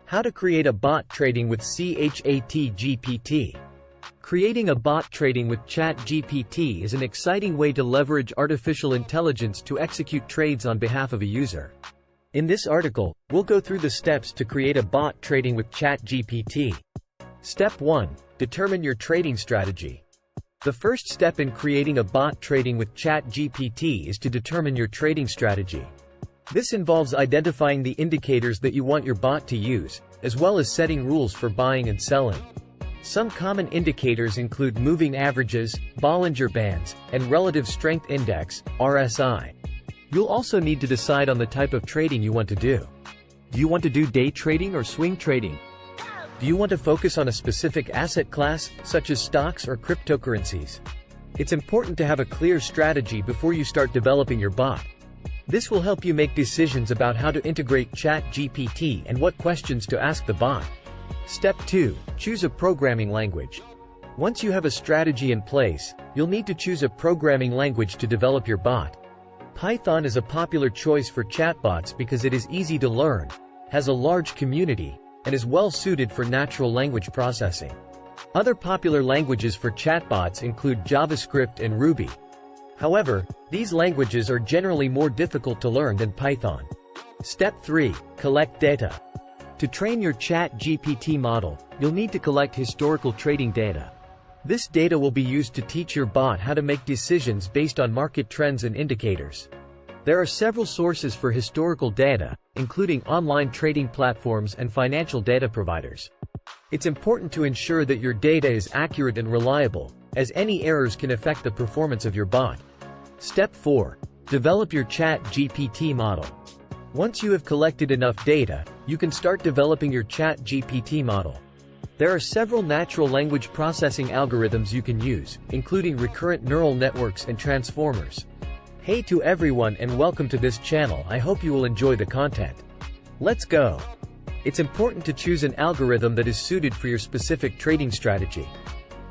How to create a bot trading with CHATGPT. Creating a bot trading with ChatGPT is an exciting way to leverage artificial intelligence to execute trades on behalf of a user. In this article, we'll go through the steps to create a bot trading with ChatGPT. Step 1. Determine your trading strategy. The first step in creating a bot trading with ChatGPT is to determine your trading strategy. This involves identifying the indicators that you want your bot to use, as well as setting rules for buying and selling. Some common indicators include moving averages, Bollinger Bands, and Relative Strength Index, RSI. You'll also need to decide on the type of trading you want to do. Do you want to do day trading or swing trading? Do you want to focus on a specific asset class, such as stocks or cryptocurrencies? It's important to have a clear strategy before you start developing your bot. This will help you make decisions about how to integrate ChatGPT and what questions to ask the bot. Step 2. Choose a programming language. Once you have a strategy in place, you'll need to choose a programming language to develop your bot. Python is a popular choice for chatbots because it is easy to learn, has a large community, and is well suited for natural language processing. Other popular languages for chatbots include JavaScript and Ruby. However, these languages are generally more difficult to learn than Python. Step 3. Collect data. To train your ChatGPT model, you'll need to collect historical trading data. This data will be used to teach your bot how to make decisions based on market trends and indicators. There are several sources for historical data, including online trading platforms and financial data providers. It's important to ensure that your data is accurate and reliable, as any errors can affect the performance of your bot. Step 4. Develop your ChatGPT model. Once you have collected enough data, you can start developing your ChatGPT model. There are several natural language processing algorithms you can use, including recurrent neural networks and transformers. Hey to everyone and welcome to this channel. I hope you will enjoy the content. Let's go. It's important to choose an algorithm that is suited for your specific trading strategy.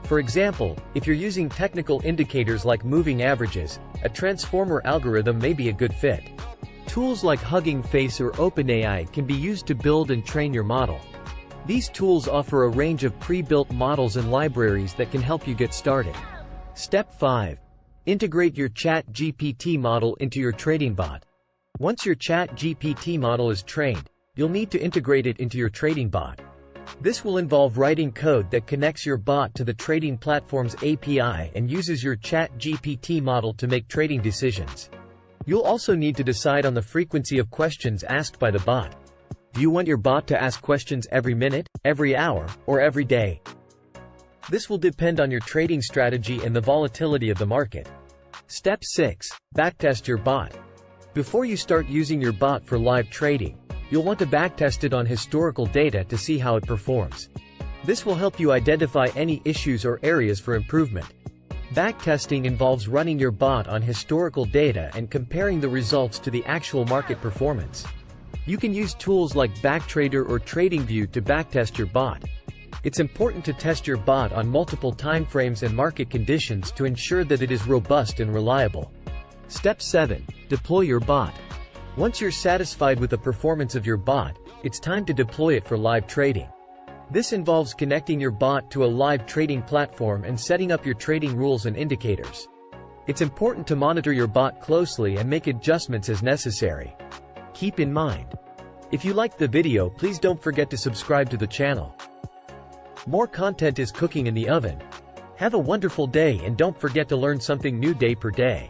For example, if you're using technical indicators like moving averages, a transformer algorithm may be a good fit. Tools like Hugging Face or OpenAI can be used to build and train your model. These tools offer a range of pre-built models and libraries that can help you get started. Step 5. Integrate your ChatGPT model into your trading bot. Once your ChatGPT model is trained, you'll need to integrate it into your trading bot. This will involve writing code that connects your bot to the trading platform's API and uses your ChatGPT model to make trading decisions. You'll also need to decide on the frequency of questions asked by the bot. Do you want your bot to ask questions every minute, every hour, or every day? This will depend on your trading strategy and the volatility of the market. Step 6. Backtest your bot. Before you start using your bot for live trading, you'll want to backtest it on historical data to see how it performs. This will help you identify any issues or areas for improvement. Backtesting involves running your bot on historical data and comparing the results to the actual market performance. You can use tools like Backtrader or TradingView to backtest your bot. It's important to test your bot on multiple timeframes and market conditions to ensure that it is robust and reliable. Step 7. Deploy your bot. Once you're satisfied with the performance of your bot, it's time to deploy it for live trading. This involves connecting your bot to a live trading platform and setting up your trading rules and indicators. It's important to monitor your bot closely and make adjustments as necessary. Keep in mind, if you liked the video, please don't forget to subscribe to the channel. More content is cooking in the oven. Have a wonderful day and don't forget to learn something new day per day.